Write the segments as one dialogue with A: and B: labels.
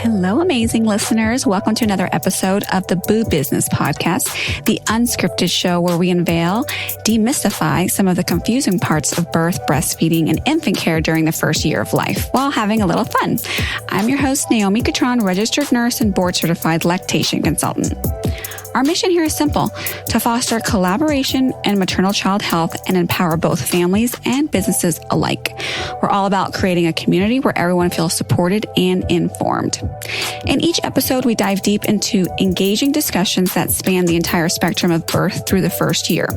A: Hello, amazing listeners. Welcome to another episode of the Boo Business Podcast, the unscripted show where we unveil, demystify some of the confusing parts of birth, breastfeeding, and infant care during the first year of life while having a little fun. I'm your host, Naomi Catron, registered nurse and board-certified lactation consultant. Our mission here is simple: to foster collaboration in maternal child health and empower both families and businesses alike. We're all about creating a community where everyone feels supported and informed. In each episode, we dive deep into engaging discussions that span the entire spectrum of birth through the first year.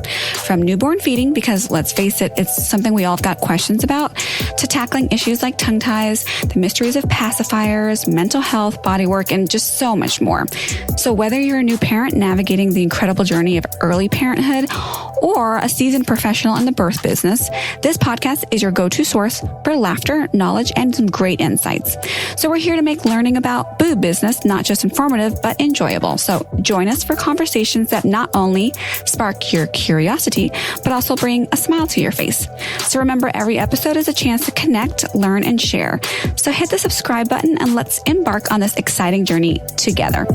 A: From newborn feeding, because let's face it, it's something we all have got questions about, to tackling issues like tongue ties, the mysteries of pacifiers, mental health, body work, and just so much more. So whether you're a new parent navigating the incredible journey of early parenthood or a seasoned professional in the birth business, this podcast is your go-to source for laughter, knowledge, and some great insights. So we're here to make learning about boob business not just informative, but enjoyable. So join us for conversations that not only spark your curiosity, but also bring a smile to your face. So remember, every episode is a chance to connect, learn, and share. So hit the subscribe button and let's embark on this exciting journey together.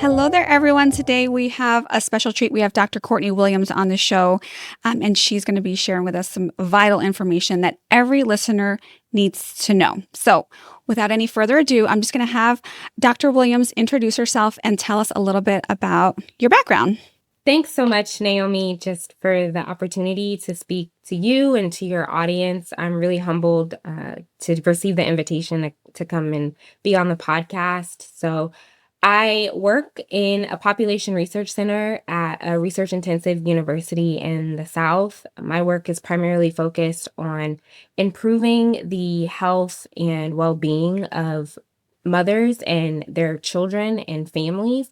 A: Hello there, everyone. Today we have a special treat. We have Dr. Courtney Williams on the show, and she's going to be sharing with us some vital information that every listener needs to know. So without any further ado, I'm just going to have Dr. Williams introduce herself and tell us a little bit about your background.
B: Thanks so much, Naomi, just for the opportunity to speak to you and to your audience. I'm really humbled to receive the invitation to come and be on the podcast. So I work in a population research center at a research-intensive university in the South. My work is primarily focused on improving the health and well-being of mothers and their children and families.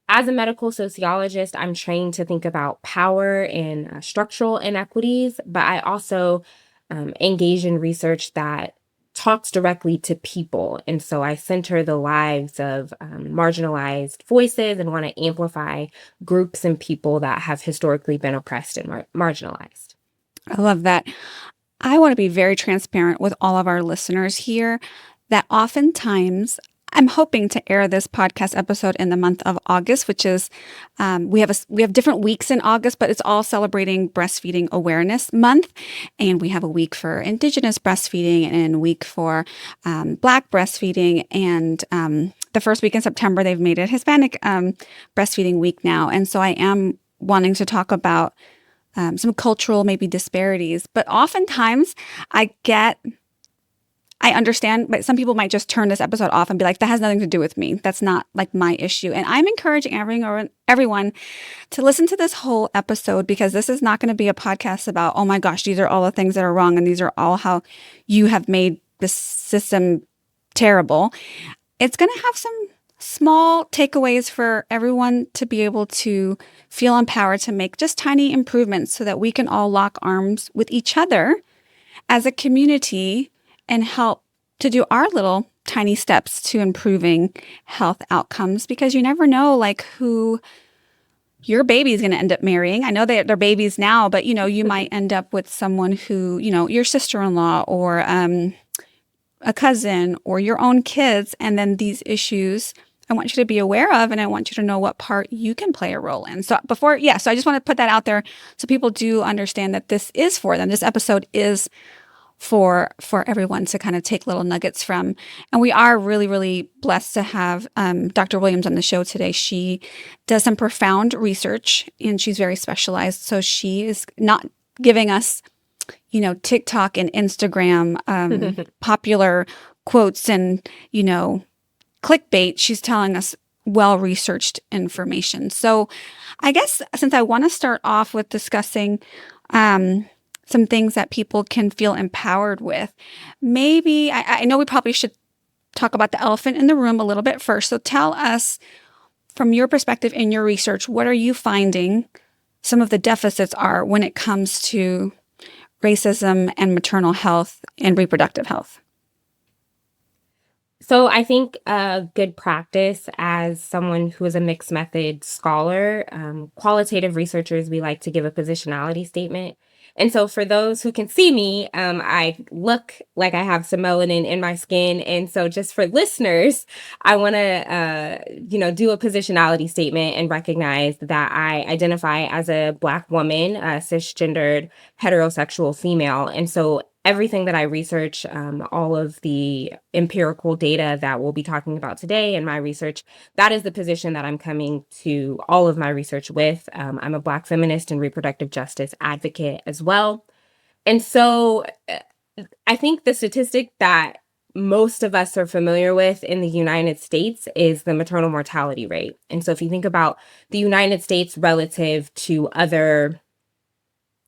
B: As a medical sociologist, I'm trained to think about power and structural inequities, but I also engage in research that talks directly to people. And so I center the lives of marginalized voices and want to amplify groups and people that have historically been oppressed and marginalized.
A: I love that. I want to be very transparent with all of our listeners here that oftentimes I'm hoping to air this podcast episode in the month of August, which is we have different weeks in August, but it's all celebrating Breastfeeding Awareness Month, and we have a week for Indigenous breastfeeding and a week for Black breastfeeding, and the first week in September they've made it Hispanic Breastfeeding Week now, and so I am wanting to talk about some cultural maybe disparities, but oftentimes I understand, but some people might just turn this episode off and be like, that has nothing to do with me. That's not like my issue. And I'm encouraging everyone to listen to this whole episode, because this is not going to be a podcast about, oh my gosh, these are all the things that are wrong and these are all how you have made this system terrible. It's going to have some small takeaways for everyone to be able to feel empowered to make just tiny improvements so that we can all lock arms with each other as a community and help to do our little tiny steps to improving health outcomes, because you never know like who your baby is going to end up marrying. I know they're babies now, but you might end up with someone who, your sister-in-law or a cousin or your own kids. And then these issues I want you to be aware of, and I want you to know what part you can play a role in. So so I just want to put that out there so people do understand that this is for them. This episode is for everyone to kind of take little nuggets from. And we are really, really blessed to have Dr. Williams on the show today. She does some profound research and she's very specialized. So she is not giving us, TikTok and Instagram popular quotes and, clickbait. She's telling us well-researched information. So I guess since I want to start off with discussing some things that people can feel empowered with. Maybe, I know we probably should talk about the elephant in the room a little bit first. So tell us, from your perspective in your research, what are you finding some of the deficits are when it comes to racism and maternal health and reproductive health?
B: So I think a good practice as someone who is a mixed method scholar, qualitative researchers, we like to give a positionality statement. And so for those who can see me, I look like I have some melanin in my skin. And so just for listeners, I want to, do a positionality statement and recognize that I identify as a Black woman, a cisgendered heterosexual female. And so everything that I research, all of the empirical data that we'll be talking about today in my research, that is the position that I'm coming to all of my research with. I'm a Black feminist and reproductive justice advocate as well. And so I think the statistic that most of us are familiar with in the United States is the maternal mortality rate. And so if you think about the United States relative to other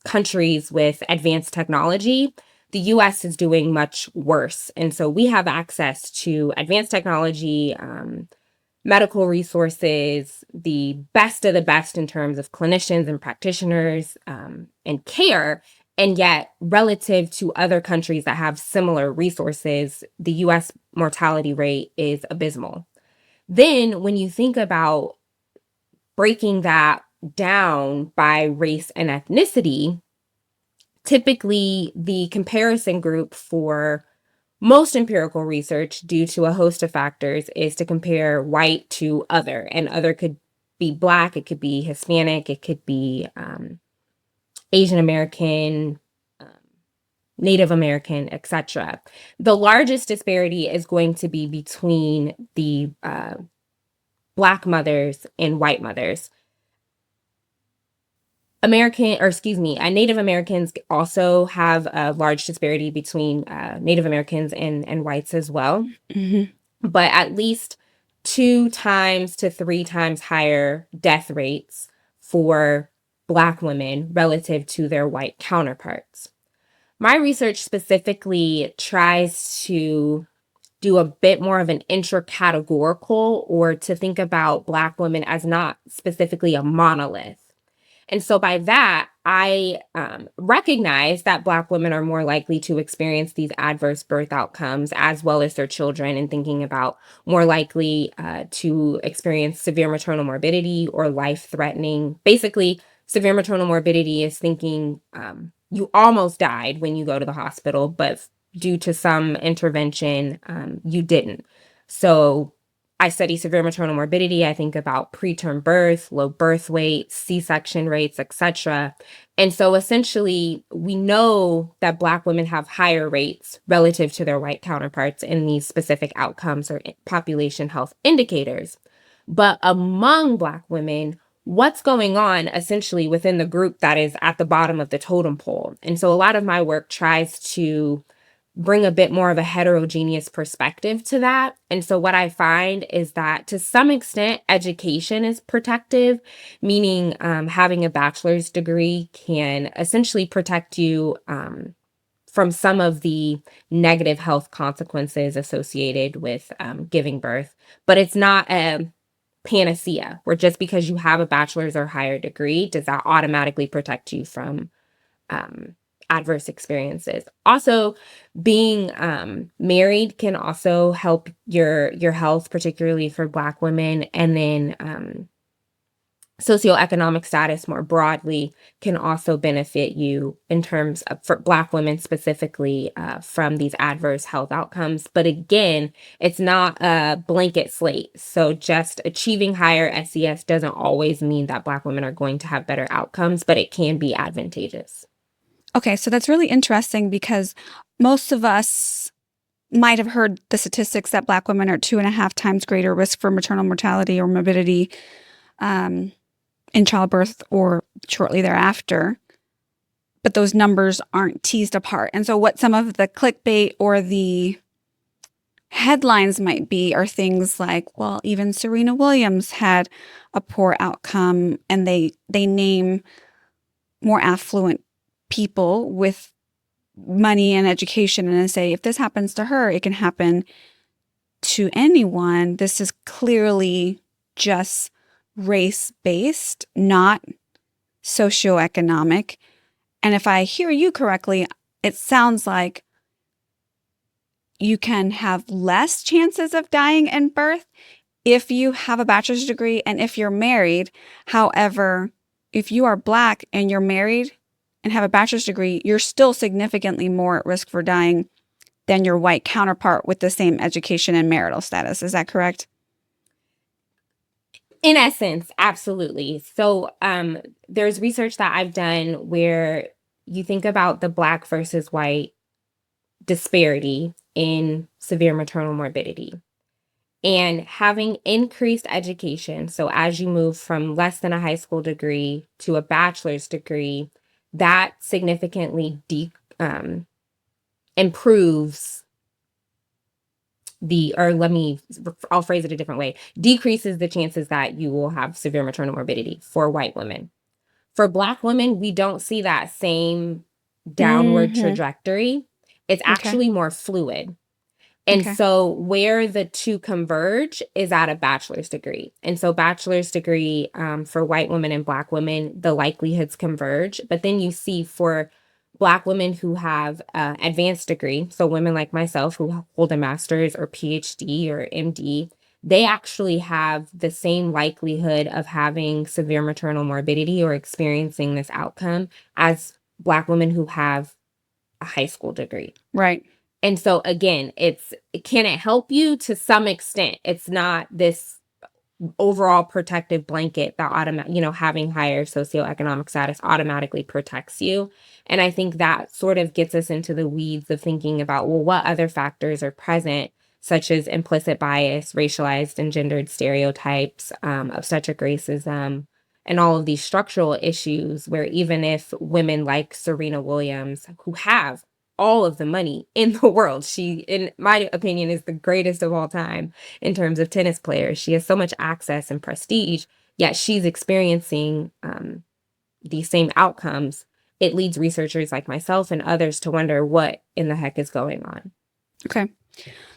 B: countries with advanced technology, the US is doing much worse. And so we have access to advanced technology, medical resources, the best of the best in terms of clinicians and practitioners and care. And yet, relative to other countries that have similar resources, the US mortality rate is abysmal. Then, when you think about breaking that down by race and ethnicity, typically the comparison group for most empirical research, due to a host of factors, is to compare white to other. And other could be Black, it could be Hispanic, it could be Asian American, Native American, etc. The largest disparity is going to be between the Black mothers and white mothers. Native Americans also have a large disparity between Native Americans and whites as well, but at least 2 times to 3 times higher death rates for Black women relative to their white counterparts. My research specifically tries to do a bit more of an intracategorical, or to think about Black women as not specifically a monolith. And so by that, I recognize that Black women are more likely to experience these adverse birth outcomes as well as their children, and thinking about more likely to experience severe maternal morbidity or life-threatening. Basically, severe maternal morbidity is thinking you almost died when you go to the hospital, but due to some intervention, you didn't. So I study severe maternal morbidity. I think about preterm birth, low birth weight, C-section rates, etc. And so essentially, we know that Black women have higher rates relative to their white counterparts in these specific outcomes or population health indicators. But among Black women, what's going on essentially within the group that is at the bottom of the totem pole? And so a lot of my work tries to bring a bit more of a heterogeneous perspective to that. And so what I find is that to some extent, education is protective, meaning having a bachelor's degree can essentially protect you from some of the negative health consequences associated with giving birth. But it's not a panacea, where just because you have a bachelor's or higher degree, does that automatically protect you from adverse experiences. Also, being married can also help your health, particularly for Black women. And then socioeconomic status more broadly can also benefit you in terms of, for Black women specifically, from these adverse health outcomes. But again, it's not a blanket slate. So just achieving higher SES doesn't always mean that Black women are going to have better outcomes, but it can be advantageous.
A: Okay, so that's really interesting because most of us might have heard the statistics that Black women are 2.5 times greater risk for maternal mortality or morbidity in childbirth or shortly thereafter. But those numbers aren't teased apart. And so what some of the clickbait or the headlines might be are things like, well, even Serena Williams had a poor outcome, and they name more affluent people with money and education, and say, if this happens to her, it can happen to anyone. This is clearly just race-based, not socioeconomic. And if I hear you correctly, it sounds like you can have less chances of dying in birth if you have a bachelor's degree and if you're married. However, if you are Black and you're married, and have a bachelor's degree, you're still significantly more at risk for dying than your white counterpart with the same education and marital status. Is that correct?
B: In essence, absolutely. So there's research that I've done where you think about the Black versus white disparity in severe maternal morbidity. And having increased education, so as you move from less than a high school degree to a bachelor's degree, that significantly improves I'll phrase it a different way, decreases the chances that you will have severe maternal morbidity for white women. For Black women, we don't see that same downward trajectory. It's actually more fluid. And so where the two converge is at a bachelor's degree. And so bachelor's degree for white women and Black women, the likelihoods converge. But then you see for Black women who have advanced degree, so women like myself who hold a master's or PhD or MD, they actually have the same likelihood of having severe maternal morbidity or experiencing this outcome as Black women who have a high school degree.
A: Right.
B: And so again, can it help you to some extent? It's not this overall protective blanket that having higher socioeconomic status automatically protects you. And I think that sort of gets us into the weeds of thinking about, well, what other factors are present, such as implicit bias, racialized and gendered stereotypes, obstetric racism, and all of these structural issues where even if women like Serena Williams, who have all of the money in the world, she, in my opinion, is the greatest of all time in terms of tennis players. She has so much access and prestige, yet she's experiencing these same outcomes. It leads researchers like myself and others to wonder what in the heck is going on.
A: Okay.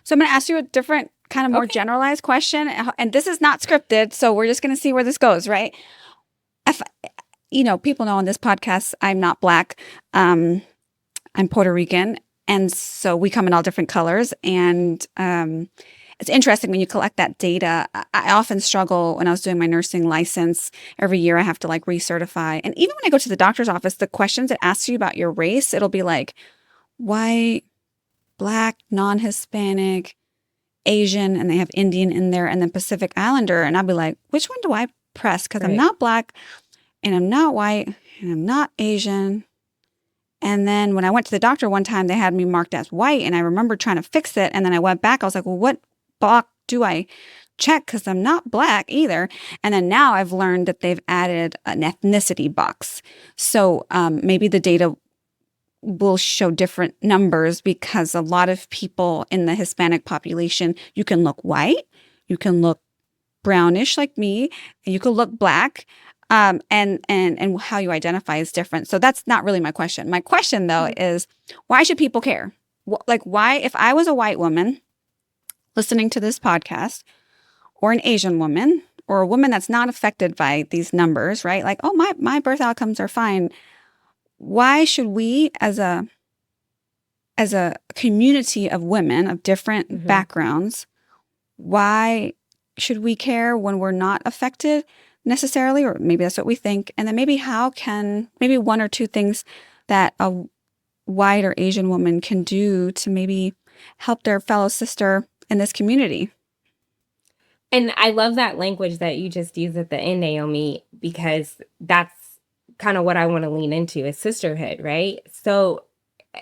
A: So I'm going to ask you a different kind of more generalized question. And this is not scripted, so we're just going to see where this goes, right? If, people know on this podcast, I'm not Black. I'm Puerto Rican. And so we come in all different colors. And it's interesting when you collect that data. I often struggle when I was doing my nursing license. Every year I have to recertify. And even when I go to the doctor's office, the questions it asks you about your race, it'll be like white, Black, non-Hispanic, Asian, and they have Indian in there, and then Pacific Islander. And I'll be like, which one do I press? Because I'm not Black, and I'm not white, and I'm not Asian. And then when I went to the doctor one time, they had me marked as white, and I remember trying to fix it. And then I went back. I was like, well, what box do I check? Because I'm not Black either. And then now I've learned that they've added an ethnicity box. So maybe the data will show different numbers because a lot of people in the Hispanic population, you can look white, you can look brownish like me, and you can look Black. And how you identify is different. So that's not really my question. My question, though, is why should people care? Why, if I was a white woman listening to this podcast, or an Asian woman, or a woman that's not affected by these numbers, right? Like, oh, my birth outcomes are fine. Why should we, as a community of women of different backgrounds, why should we care when we're not affected necessarily, or maybe that's what we think? And then maybe maybe one or two things that a white or Asian woman can do to maybe help their fellow sister in this community.
B: And I love that language that you just used at the end, Naomi, because that's kind of what I want to lean into is sisterhood, right? So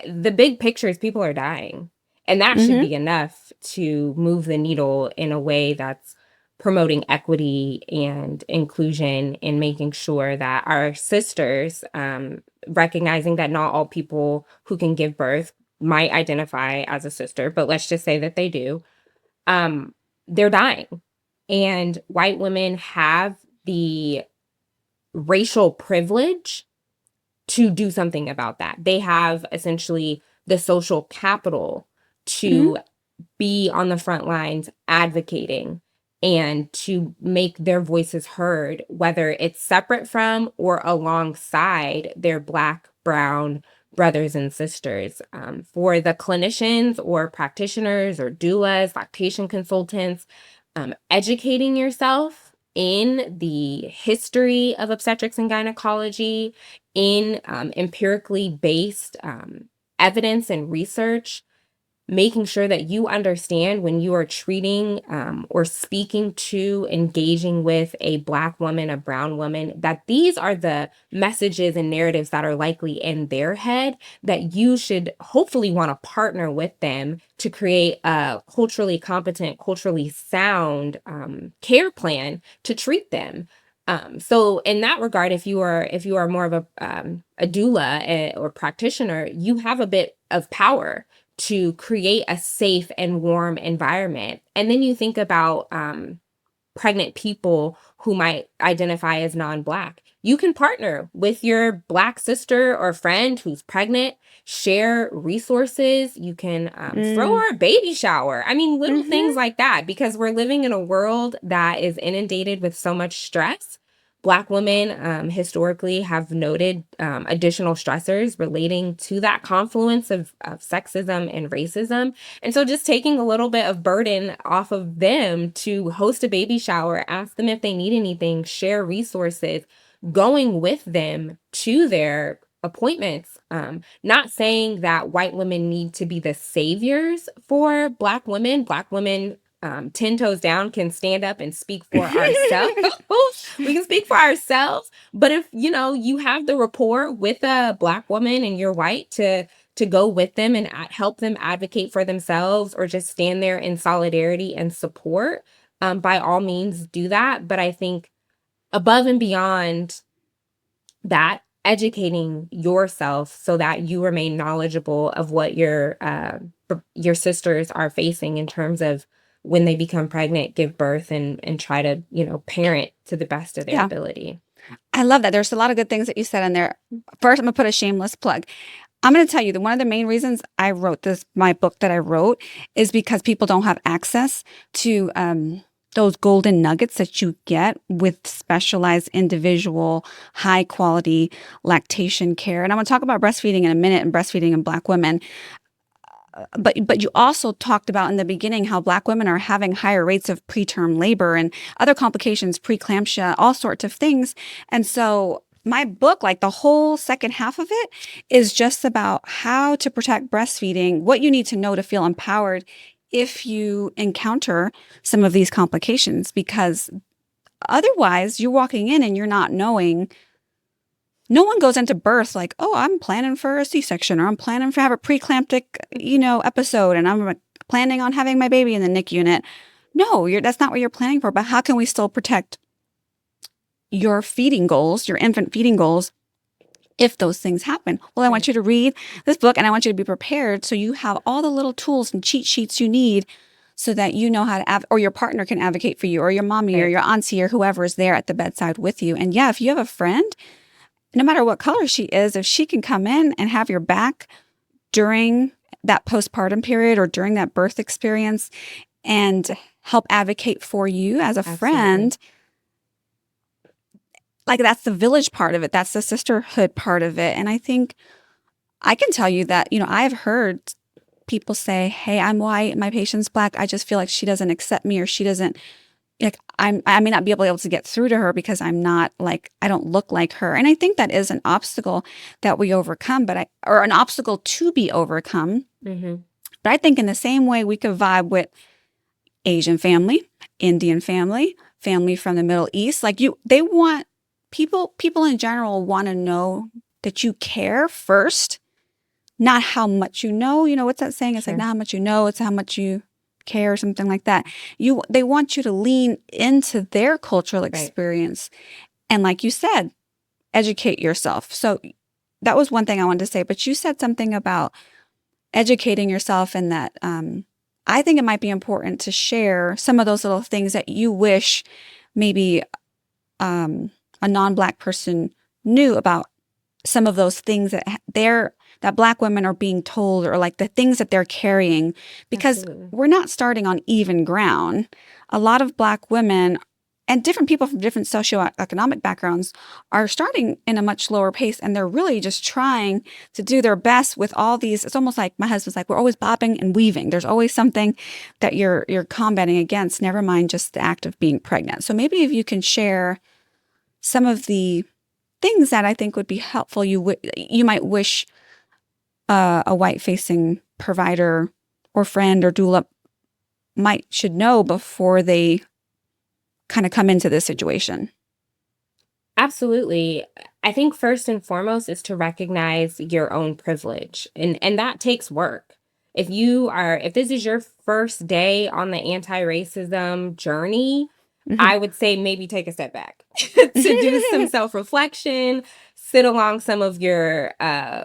B: the big picture is people are dying, and that should be enough to move the needle in a way that's promoting equity and inclusion and making sure that our sisters, recognizing that not all people who can give birth might identify as a sister, but let's just say that they do, they're dying. And white women have the racial privilege to do something about that. They have essentially the social capital to be on the front lines advocating and to make their voices heard, whether it's separate from or alongside their Black, brown brothers and sisters. For the clinicians or practitioners or doulas, lactation consultants, educating yourself in the history of obstetrics and gynecology, in empirically based evidence and research, making sure that you understand when you are treating or speaking to, engaging with a Black woman, a brown woman, that these are the messages and narratives that are likely in their head, that you should hopefully want to partner with them to create a culturally competent, culturally sound care plan to treat them. So in that regard, if you are more of a doula or practitioner, you have a bit of power to create a safe and warm environment. And then you think about pregnant people who might identify as non-Black. You can partner with your Black sister or friend who's pregnant, share resources. You can throw her a baby shower. I mean, little things like that, because we're living in a world that is inundated with so much stress. Black women historically have noted additional stressors relating to that confluence of sexism and racism. And so just taking a little bit of burden off of them to host a baby shower, ask them if they need anything, share resources, going with them to their appointments. Not saying that white women need to be the saviors for Black women. Black women 10 toes down can stand up and speak for ourselves. We can speak for ourselves. But if, you have the rapport with a Black woman and you're white to go with them and help them advocate for themselves, or just stand there in solidarity and support, by all means do that. But I think above and beyond that, educating yourself so that you remain knowledgeable of what your sisters are facing in terms of when they become pregnant, give birth, and try to, parent to the best of their ability.
A: I love that. There's a lot of good things that you said in there. First, I'm going to put a shameless plug. I'm going to tell you that one of the main reasons I wrote my book that I wrote, is because people don't have access to those golden nuggets that you get with specialized, individual, high quality lactation care. And I'm going to talk about breastfeeding in a minute, and breastfeeding in Black women. But you also talked about in the beginning how Black women are having higher rates of preterm labor and other complications, preeclampsia, all sorts of things. And so my book, like the whole second half of it, is just about how to protect breastfeeding, what you need to know to feel empowered if you encounter some of these complications, because otherwise you're walking in and you're not knowing. No one goes into birth like, oh, I'm planning for a C-section, or I'm planning to have a preeclamptic, episode, and I'm planning on having my baby in the NICU unit. No, that's not what you're planning for. But how can we still protect your feeding goals, your infant feeding goals, if those things happen? Well, I want you to read this book, and I want you to be prepared so you have all the little tools and cheat sheets you need, so that you know how to, or your partner can advocate for you, or your mommy or your auntie or whoever is there at the bedside with you. And if you have a friend, no matter what color she is, if she can come in and have your back during that postpartum period or during that birth experience and help advocate for you as a friend, like, that's the village part of it. That's the sisterhood part of it. And I think I can tell you that, I've heard people say, hey, I'm white, my patient's Black, I just feel like she doesn't accept me, or she doesn't, like, I may not be able to get through to her because I'm not like, I don't look like her. And I think that is an obstacle that we overcome, or an obstacle to be overcome.
B: Mm-hmm.
A: But I think in the same way we could vibe with Asian family, Indian family, family from the Middle East. Like, they want people in general want to know that you care first, not how much you know. What's that saying? It's like, not how much you know, it's how much you care, or something like that. They want you to lean into their cultural experience. And like you said, educate yourself. So that was one thing I wanted to say, but you said something about educating yourself, and that I think it might be important to share some of those little things that you wish maybe a non-Black person knew about, some of those things that Black women are being told, or like the things that they're carrying, because we're not starting on even ground. A lot of Black women and different people from different socioeconomic backgrounds are starting in a much lower pace, and they're really just trying to do their best with all these. It's almost like my husband's like, we're always bobbing and weaving. There's always something that you're combating against, never mind just the act of being pregnant. So maybe if you can share some of the things that I think would be helpful, you might wish a white-facing provider or friend or doula should know before they kind of come into this situation.
B: Absolutely. I think first and foremost is to recognize your own privilege. And that takes work. If this is your first day on the anti-racism journey, I would say maybe take a step back to do some self-reflection, sit along some of your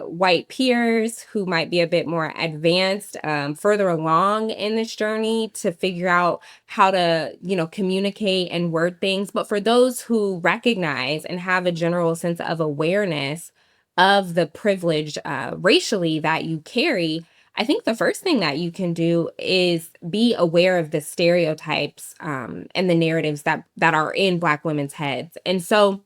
B: white peers who might be a bit more advanced, further along in this journey to figure out how to, communicate and word things. But for those who recognize and have a general sense of awareness of the privilege racially that you carry, I think the first thing that you can do is be aware of the stereotypes and the narratives that are in Black women's heads. And so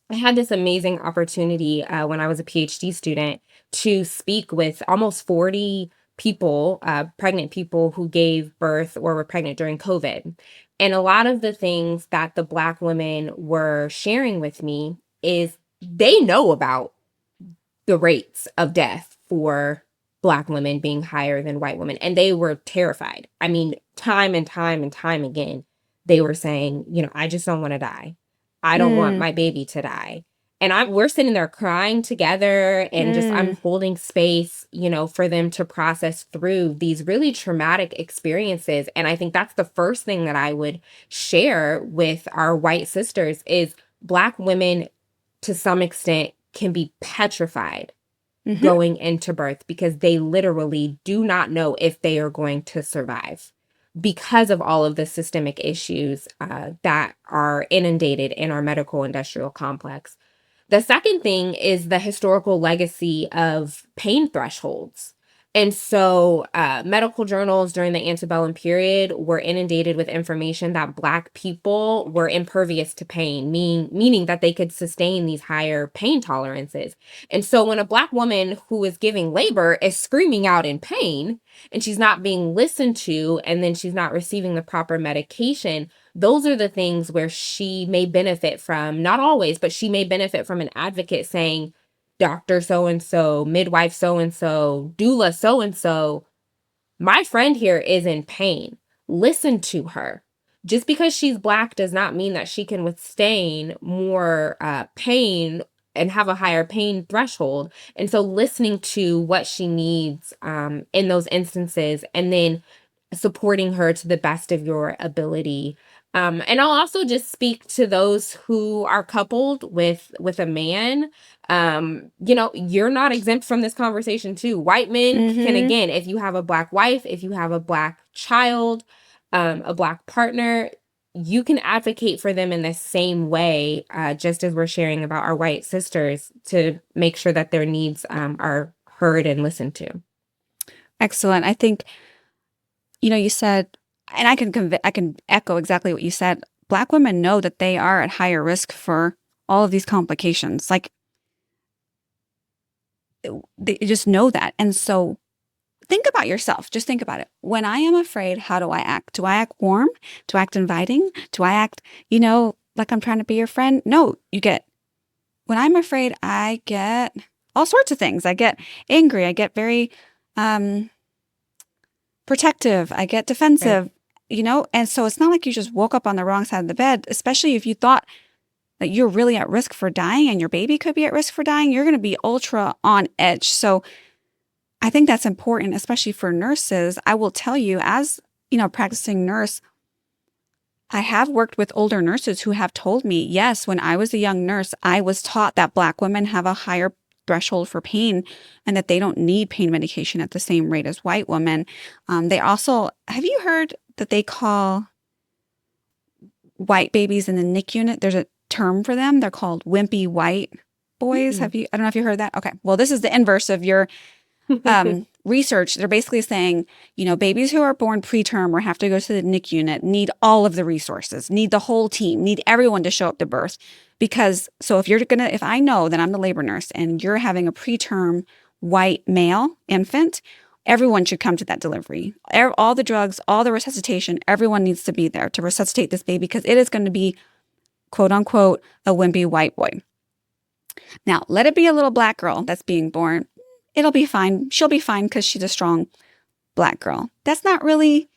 B: I had this amazing opportunity when I was a PhD student to speak with almost 40 people, pregnant people who gave birth or were pregnant during COVID. And a lot of the things that the Black women were sharing with me is they know about the rates of death for Black women being higher than white women. And they were terrified. I mean, time and time and time again, they were saying, I just don't want to die. I don't want my baby to die. And we're sitting there crying together and just I'm holding space, for them to process through these really traumatic experiences. And I think that's the first thing that I would share with our white sisters is Black women to some extent can be petrified going into birth because they literally do not know if they are going to survive because of all of the systemic issues that are inundated in our medical industrial complex. The second thing is the historical legacy of pain thresholds. And so medical journals during the antebellum period were inundated with information that Black people were impervious to pain, meaning that they could sustain these higher pain tolerances. And so when a Black woman who is giving labor is screaming out in pain and she's not being listened to and then she's not receiving the proper medication, those are the things where she may benefit from, not always, but she may benefit from an advocate saying, doctor so-and-so, midwife so-and-so, doula so-and-so, my friend here is in pain. Listen to her. Just because she's Black does not mean that she can withstand more pain and have a higher pain threshold. And so listening to what she needs in those instances and then supporting her to the best of your ability. And I'll also just speak to those who are coupled with a man. You're not exempt from this conversation too. White men can, again, if you have a Black wife, if you have a Black child, a Black partner, you can advocate for them in the same way, just as we're sharing about our white sisters to make sure that their needs are heard and listened to.
A: Excellent. I think, you said, and I can echo exactly what you said. Black women know that they are at higher risk for all of these complications. Like, they just know that. And so think about yourself. Just think about it. When I am afraid, how do I act? Do I act warm? Do I act inviting? Do I act, like I'm trying to be your friend? No, when I'm afraid, I get all sorts of things. I get angry. I get very protective. I get defensive, and so it's not like you just woke up on the wrong side of the bed, especially if you thought that you're really at risk for dying and your baby could be at risk for dying. You're going to be ultra on edge. So I think that's important, especially for nurses. I will tell you, as practicing nurse, I have worked with older nurses who have told me, yes, when I was a young nurse, I was taught that Black women have a higher threshold for pain and that they don't need pain medication at the same rate as white women. They also, have you heard that they call white babies in the NICU unit? There's a term for them. They're called wimpy white boys. I don't know if you heard that. Okay. Well, this is the inverse of your research, they're basically saying, babies who are born preterm or have to go to the NICU unit need all of the resources, need the whole team, need everyone to show up to birth. Because so if I know that I'm the labor nurse and you're having a preterm white male infant, everyone should come to that delivery. All the drugs, all the resuscitation, everyone needs to be there to resuscitate this baby because it is going to be, quote unquote, a wimpy white boy. Now, let it be a little black girl that's being born. It'll be fine. She'll be fine because she's a strong black girl. That's not really,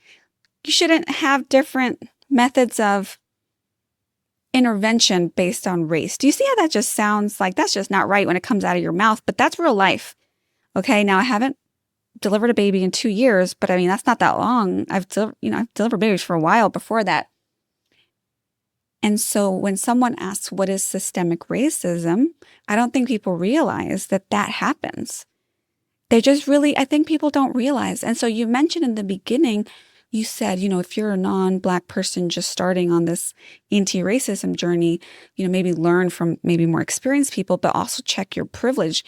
A: you shouldn't have different methods of intervention based on race. Do you see how that just sounds like that's just not right when it comes out of your mouth? But that's real life. Okay, now I haven't delivered a baby in 2 years, but I mean, that's not that long. I've delivered babies for a while before that. And so when someone asks, what is systemic racism? I don't think people realize that that happens. They just I think people don't realize. And so you mentioned in the beginning, you said, if you're a non-Black person just starting on this anti-racism journey, maybe learn from maybe more experienced people, but also check your privilege.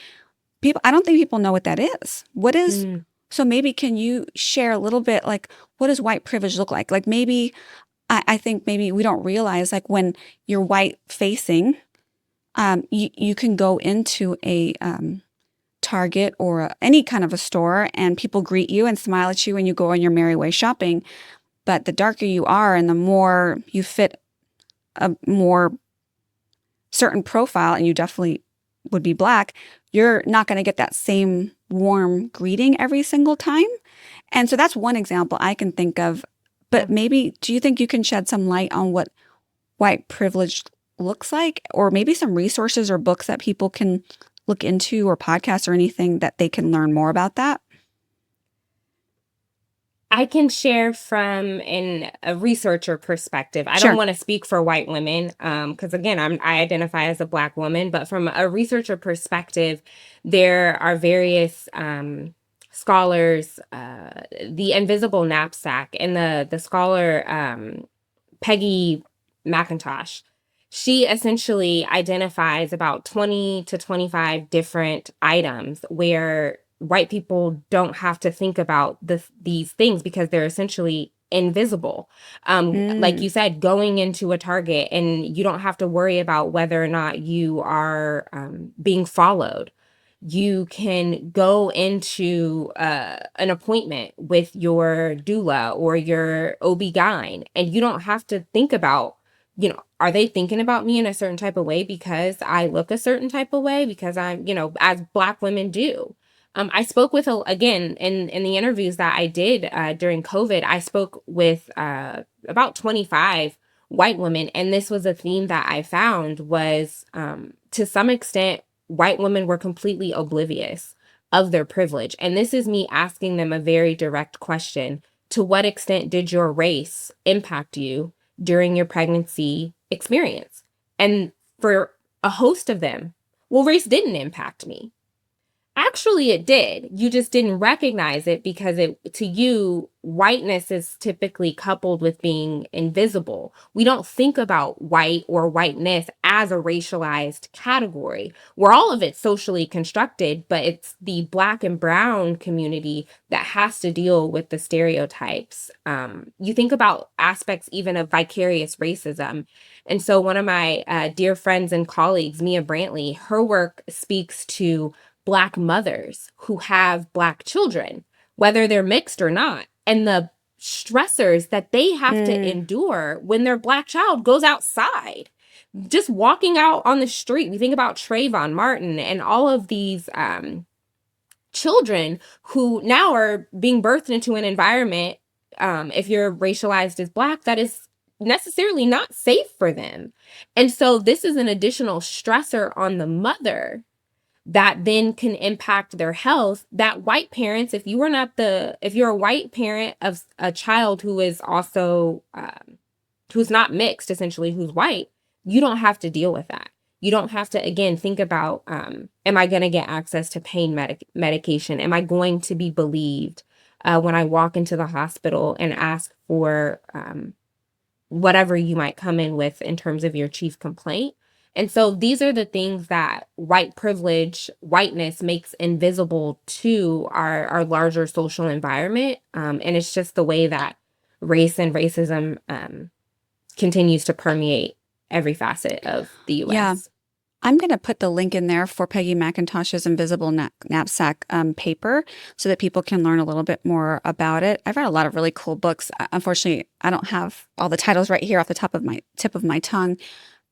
A: I don't think people know what that is. What is, so maybe can you share a little bit, like, what does white privilege look like? Like maybe, I think maybe we don't realize, like when you're white facing, you can go into a Target or any kind of a store and people greet you and smile at you when you go on your merry way shopping. But the darker you are and the more you fit a more certain profile, and you definitely would be Black, you're not going to get that same warm greeting every single time. And so that's one example I can think of. But maybe, do you think you can shed some light on what white privilege looks like? Or maybe some resources or books that people can look into, or podcasts or anything that they can learn more about that?
B: I can share from a researcher perspective. I
A: Sure.
B: don't want to speak for white women because, again, I identify as a Black woman. But from a researcher perspective, there are various scholars, the invisible knapsack, and the scholar Peggy McIntosh. She essentially identifies about 20 to 25 different items where white people don't have to think about these things because they're essentially invisible. Like you said, going into a Target and you don't have to worry about whether or not you are being followed. You can go into an appointment with your doula or your OB-GYN, and you don't have to think about, are they thinking about me in a certain type of way because I look a certain type of way, because I'm, as Black women do. I spoke with, again, in the interviews that I did during COVID, I spoke with about 25 white women. And this was a theme that I found was, to some extent, white women were completely oblivious of their privilege. And this is me asking them a very direct question. To what extent did your race impact you during your pregnancy experience? And for a host of them, well, race didn't impact me. Actually, it did. You just didn't recognize it because to you, whiteness is typically coupled with being invisible. We don't think about white or whiteness as a racialized category, where all of it's socially constructed, but it's the Black and brown community that has to deal with the stereotypes. You think about aspects even of vicarious racism. And so one of my dear friends and colleagues, Mia Brantley, her work speaks to Black mothers who have Black children, whether they're mixed or not, and the stressors that they have to endure when their Black child goes outside, just walking out on the street. We think about Trayvon Martin and all of these children who now are being birthed into an environment, if you're racialized as Black, that is necessarily not safe for them. And so this is an additional stressor on the mother that then can impact their health. That white parents, if you're a white parent of a child who is also, who's not mixed, essentially, who's white, you don't have to deal with that. You don't have to, again, think about, am I going to get access to pain medication? Am I going to be believed when I walk into the hospital and ask for whatever you might come in with in terms of your chief complaint? And so these are the things that white privilege, whiteness makes invisible to our larger social environment. And it's just the way that race and racism continues to permeate every facet of the
A: Yeah.
B: US.
A: I'm going to put the link in there for Peggy McIntosh's Invisible Knapsack paper so that people can learn a little bit more about it. I've read a lot of really cool books. Unfortunately, I don't have all the titles right here off the tip of my tongue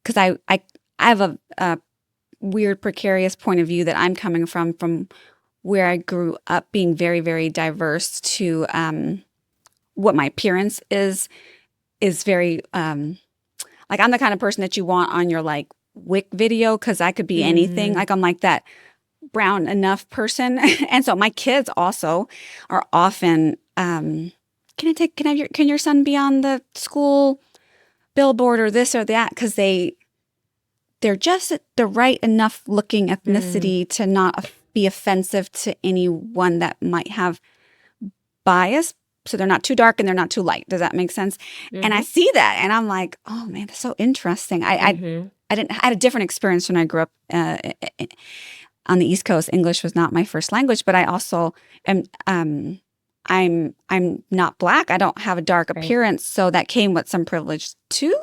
A: because I have a weird, precarious point of view that I'm coming from where I grew up being very, very diverse to what my appearance is very like I'm the kind of person that you want on your like Wick video because I could be anything. Like I'm like that brown enough person. And so my kids also are often can your son be on the school billboard or this or that? Because they're just the right enough looking ethnicity to not be offensive to anyone that might have bias. So they're not too dark and they're not too light. Does that make sense? And I see that and I'm like, oh man, that's so interesting. I had a different experience when I grew up on the East Coast. English was not my first language, but I also am I'm not Black. I don't have a dark appearance, so that came with some privilege too.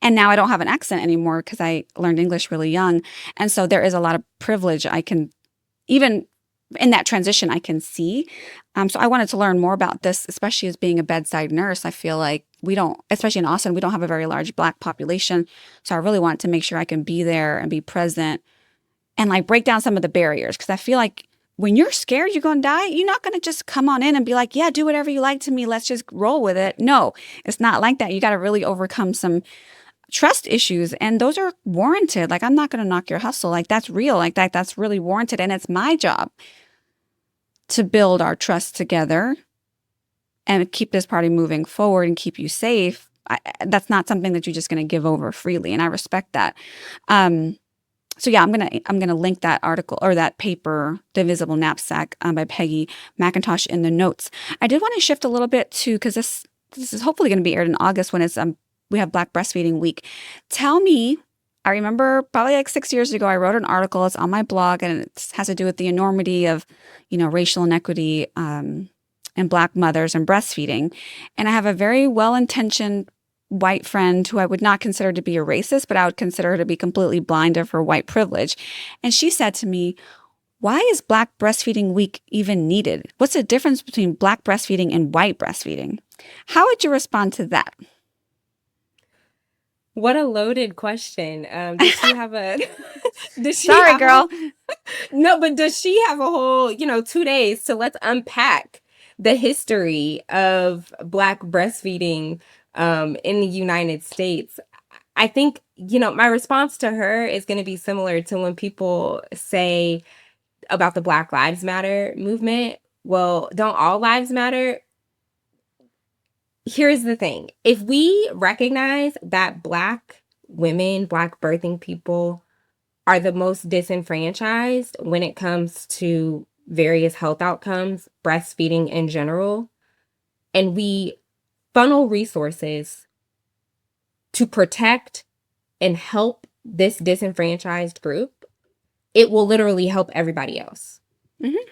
A: And now I don't have an accent anymore because I learned English really young. And so there is a lot of privilege I can, even in that transition, I can see. So I wanted to learn more about this, especially as being a bedside nurse. I feel like we don't, especially in Austin, we don't have a very large Black population. So I really wanted to make sure I can be there and be present and like break down some of the barriers. Because I feel like when you're scared you're going to die, you're not going to just come on in and be like, yeah, do whatever you like to me. Let's just roll with it. No, it's not like that. You got to really overcome some trust issues, and those are warranted. Like, I'm not going to knock your hustle. Like, that's real. Like, that's really warranted. And it's my job to build our trust together and keep this party moving forward and keep you safe. That's not something that you're just going to give over freely. And I respect that. So yeah, I'm gonna link that article or that paper, The Invisible Knapsack, by Peggy McIntosh in the notes. I did want to shift a little bit to, because this is hopefully going to be aired in August when it's we have Black Breastfeeding Week. Tell me, I remember probably like 6 years ago, I wrote an article. It's on my blog, and it has to do with the enormity of, racial inequity in Black mothers and breastfeeding. And I have a very well-intentioned white friend who I would not consider to be a racist, but I would consider her to be completely blind of her white privilege. And she said to me, why is Black Breastfeeding Week even needed? What's the difference between Black breastfeeding and white breastfeeding? How would you respond to that?
B: What a loaded question. Does she have a
A: Sorry, girl.
B: No, but does she have a whole, 2 days? So let's unpack the history of Black breastfeeding in the United States. I think, my response to her is going to be similar to when people say about the Black Lives Matter movement. Well, don't all lives matter? Here's the thing. If we recognize that Black women, Black birthing people are the most disenfranchised when it comes to various health outcomes, breastfeeding in general, and we funnel resources to protect and help this disenfranchised group, it will literally help everybody else.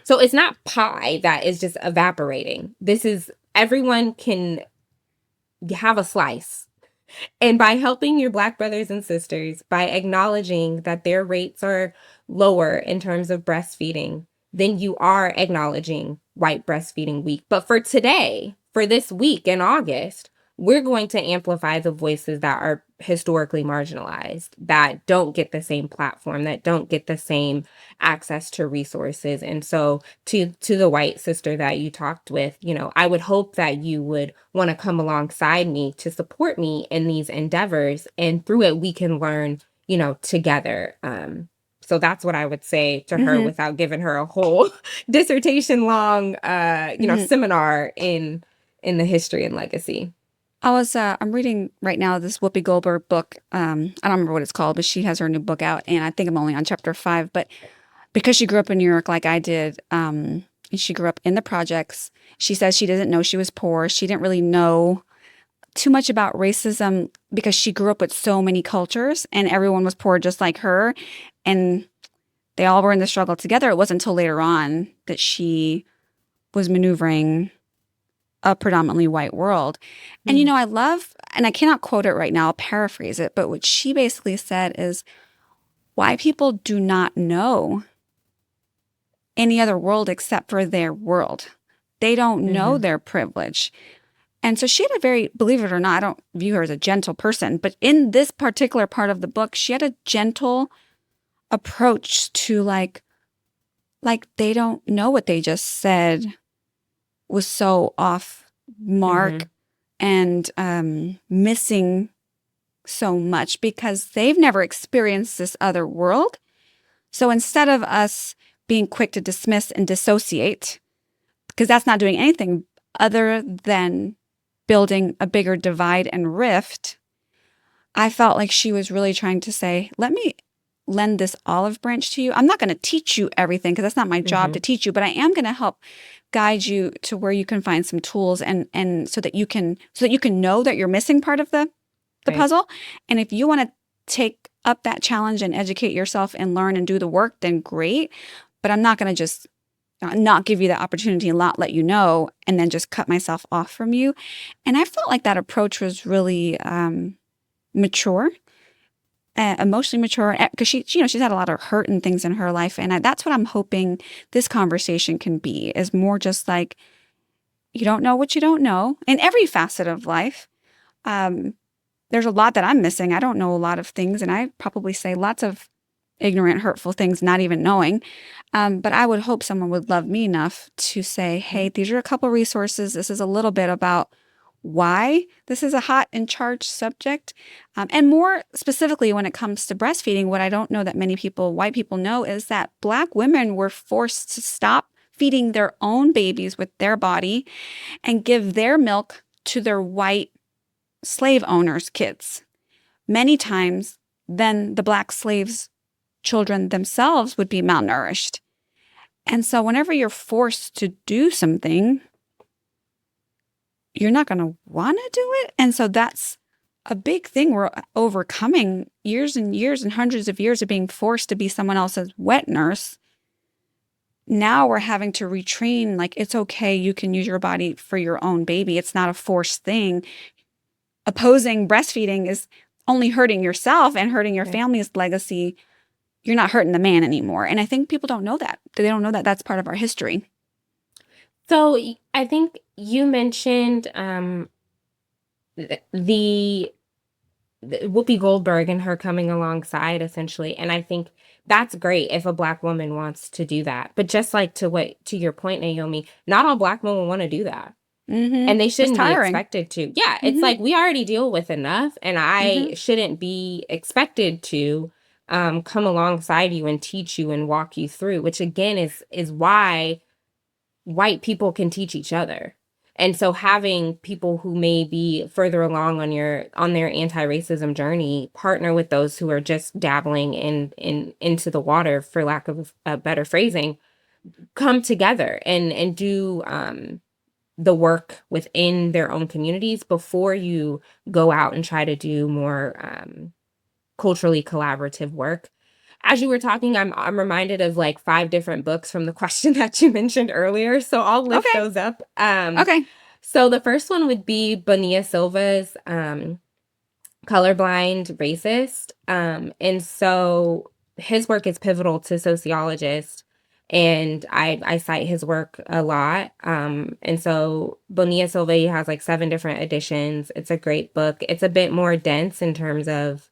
B: So it's not pie that is just evaporating. This is, everyone can have a slice. And by helping your Black brothers and sisters, by acknowledging that their rates are lower in terms of breastfeeding, then you are acknowledging White Breastfeeding Week. But for today, for this week in August, we're going to amplify the voices that are historically marginalized, that don't get the same platform, that don't get the same access to resources. And so to the white sister that you talked with, I would hope that you would want to come alongside me to support me in these endeavors. And through it, we can learn, together. So that's what I would say to her without giving her a whole dissertation long, seminar in the history and legacy.
A: I'm reading right now this Whoopi Goldberg book. I don't remember what it's called, but she has her new book out, and I think I'm only on chapter 5. But because she grew up in New York like I did, and she grew up in the projects, she says she didn't know she was poor. She didn't really know too much about racism because she grew up with so many cultures and everyone was poor just like her. And they all were in the struggle together. It wasn't until later on that she was maneuvering a predominantly white world. And, I love, and I cannot quote it right now, I'll paraphrase it, but what she basically said is why people do not know any other world except for their world. They don't know their privilege. And so she had a very, believe it or not, I don't view her as a gentle person, but in this particular part of the book, she had a gentle approach to like they don't know what they just said was so off mark and missing so much because they've never experienced this other world. So instead of us being quick to dismiss and dissociate, because that's not doing anything other than building a bigger divide and rift, I felt like she was really trying to say, let me lend this olive branch to you. I'm not going to teach you everything because that's not my job to teach you, but I am going to help guide you to where you can find some tools and so that you can know that you're missing part of the puzzle. And if you want to take up that challenge and educate yourself and learn and do the work, then great. But I'm not going to just not give you the opportunity and not let you know and then just cut myself off from you. And I felt like that approach was really mature, emotionally mature, because she's had a lot of hurt and things in her life. And that's what I'm hoping this conversation can be, is more just like, you don't know what you don't know in every facet of life. There's a lot that I'm missing. I don't know a lot of things, and I probably say lots of ignorant, hurtful things, not even knowing. But I would hope someone would love me enough to say, hey, these are a couple resources. This is a little bit about why this is a hot and charged subject. And more specifically, when it comes to breastfeeding, what I don't know that many people, white people, know is that Black women were forced to stop feeding their own babies with their body and give their milk to their white slave owners' kids. Many times, then the Black slaves' children themselves would be malnourished. And so whenever you're forced to do something, you're not going to want to do it. And so that's a big thing we're overcoming, years and years and hundreds of years of being forced to be someone else's wet nurse. Now we're having to retrain, like, it's okay, you can use your body for your own baby. It's not a forced thing. Opposing breastfeeding is only hurting yourself and hurting your family's legacy. You're not hurting the man anymore. And I think people don't know that. They don't know that that's part of our history.
B: So I think you mentioned the Whoopi Goldberg and her coming alongside, essentially. And I think that's great if a Black woman wants to do that. But just like to your point, Naomi, not all Black women want to do that. And they shouldn't be expected to. Yeah, it's like we already deal with enough, and I shouldn't be expected to come alongside you and teach you and walk you through, which again is why white people can teach each other. And so having people who may be further along on their anti-racism journey partner with those who are just dabbling into the water, for lack of a better phrasing, come together and do the work within their own communities before you go out and try to do more culturally collaborative work. As you were talking, I'm reminded of like 5 different books from the question that you mentioned earlier. So I'll lift those up.
A: Okay.
B: So the first one would be Bonilla Silva's Colorblind Racist. And so his work is pivotal to sociologists. And I cite his work a lot. And so Bonilla Silva has like 7 different editions. It's a great book. It's a bit more dense in terms of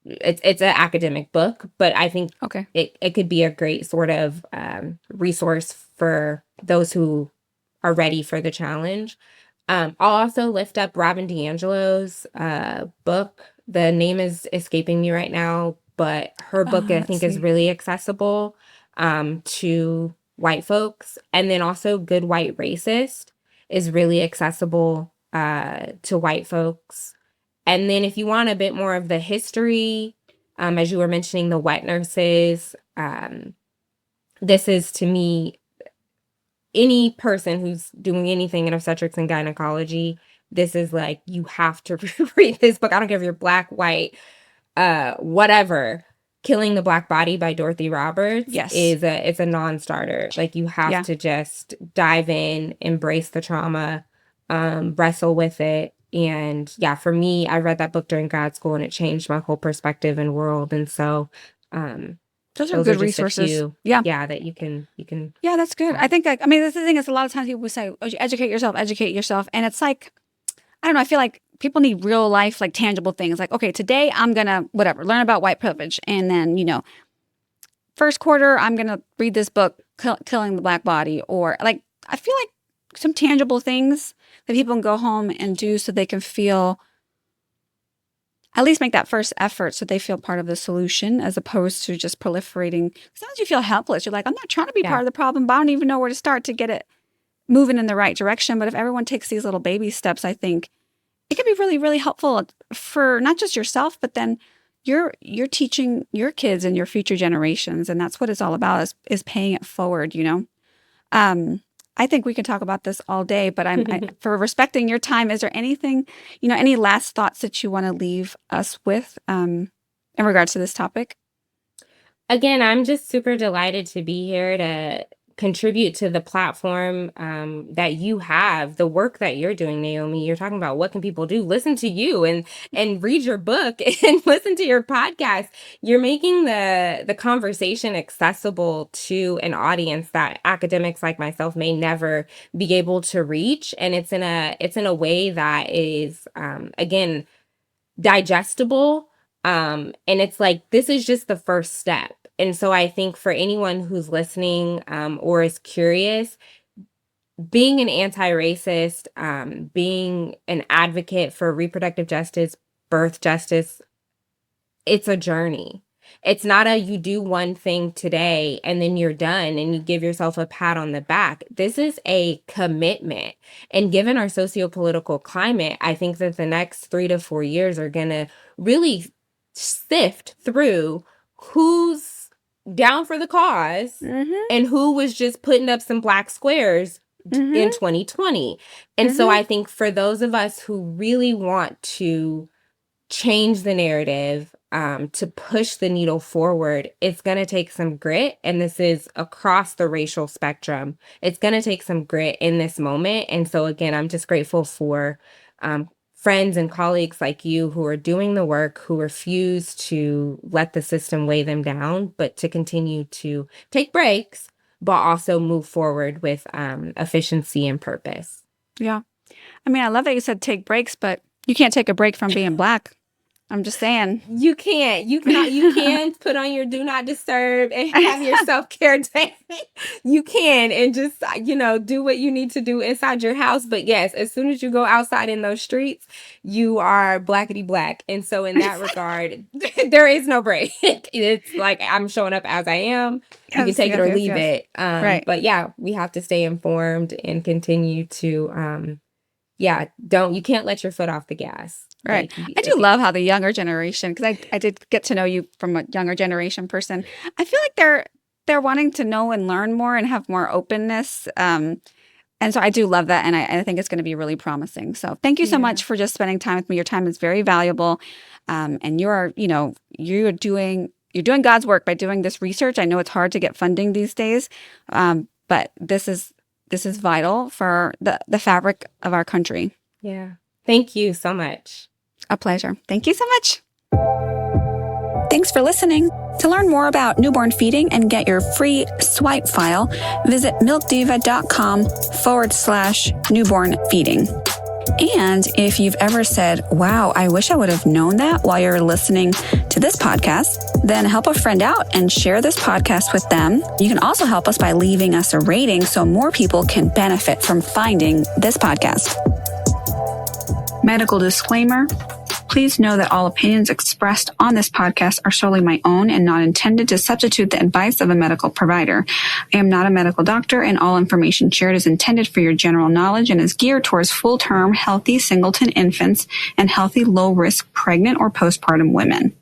B: it's an academic book, but I think it could be a great sort of resource for those who are ready for the challenge. I'll also lift up Robin DiAngelo's book. The name is escaping me right now, but her book I think is really accessible to white folks. And then also Good White Racist is really accessible to white folks. And then if you want a bit more of the history, as you were mentioning, the wet nurses, this is, to me, any person who's doing anything in obstetrics and gynecology, this is like, you have to read this book. I don't care if you're black, white, whatever. Killing the Black Body by Dorothy Roberts
A: Yes.
B: it's a non-starter. Like, you have to just dive in, embrace the trauma, wrestle with it. And yeah, for me, I read that book during grad school and it changed my whole perspective and world. And so
A: those are good resources.
B: That you can.
A: Yeah, that's good. I think that's the thing is, a lot of times people say, oh, educate yourself. And it's like, I don't know, I feel like people need real life, like tangible things. Like, okay, today I'm going to, learn about white privilege. And then, first quarter, I'm going to read this book, Killing the Black Body. Or like, I feel like some tangible things that people can go home and do so they can feel, at least make that first effort so they feel part of the solution, as opposed to just proliferating. Sometimes you feel helpless. You're like, I'm not trying to be part of the problem, but I don't even know where to start to get it moving in the right direction. But if everyone takes these little baby steps, I think it can be really, really helpful for not just yourself, but then you're teaching your kids and your future generations. And that's what it's all about, is paying it forward, I think we can talk about this all day, but for respecting your time, is there anything, any last thoughts that you want to leave us with in regards to this topic?
B: Again, I'm just super delighted to be here to contribute to the platform that you have, the work that you're doing, Naomi. You're talking about what can people do? Listen to you and read your book and listen to your podcast. You're making the conversation accessible to an audience that academics like myself may never be able to reach. And it's in a way that is again digestible. And it's like, this is just the first step. And so I think for anyone who's listening or is curious, being an anti-racist, being an advocate for reproductive justice, birth justice, it's a journey. It's not you do one thing today and then you're done and you give yourself a pat on the back. This is a commitment. And given our socio-political climate, I think that the next 3 to 4 years are going to really sift through who's down for the cause and who was just putting up some black squares in 2020. And so I think for those of us who really want to change the narrative, to push the needle forward, it's going to take some grit. And this is across the racial spectrum. It's going to take some grit in this moment. And so again, I'm just grateful for friends and colleagues like you who are doing the work, who refuse to let the system weigh them down, but to continue to take breaks, but also move forward with efficiency and purpose.
A: Yeah. I love that you said take breaks, but you can't take a break from being black. I'm just saying.
B: You can't. You can put on your do not disturb and have your self-care day. You can, and just, do what you need to do inside your house. But yes, as soon as you go outside in those streets, you are blackety black. And so in that regard, there is no break. It's like, I'm showing up as I am. You can take it or leave it. Right. But yeah, we have to stay informed and continue to, you can't let your foot off the gas.
A: Right. I do love how the younger generation, because I did get to know you from a younger generation person. I feel like they're wanting to know and learn more and have more openness. And so I do love that. And I think it's going to be really promising. So thank you so much for just spending time with me. Your time is very valuable. And you're doing God's work by doing this research. I know it's hard to get funding these days. But this is vital for the fabric of our country.
B: Yeah. Thank you so much.
A: A pleasure. Thank you so much. Thanks for listening. To learn more about newborn feeding and get your free swipe file, visit milkdiva.com/newborn feeding. And if you've ever said, wow, I wish I would have known that while you're listening to this podcast, then help a friend out and share this podcast with them. You can also help us by leaving us a rating so more people can benefit from finding this podcast. Medical disclaimer. Please know that all opinions expressed on this podcast are solely my own and not intended to substitute the advice of a medical provider. I am not a medical doctor, and all information shared is intended for your general knowledge and is geared towards full-term, healthy singleton infants and healthy, low-risk pregnant or postpartum women.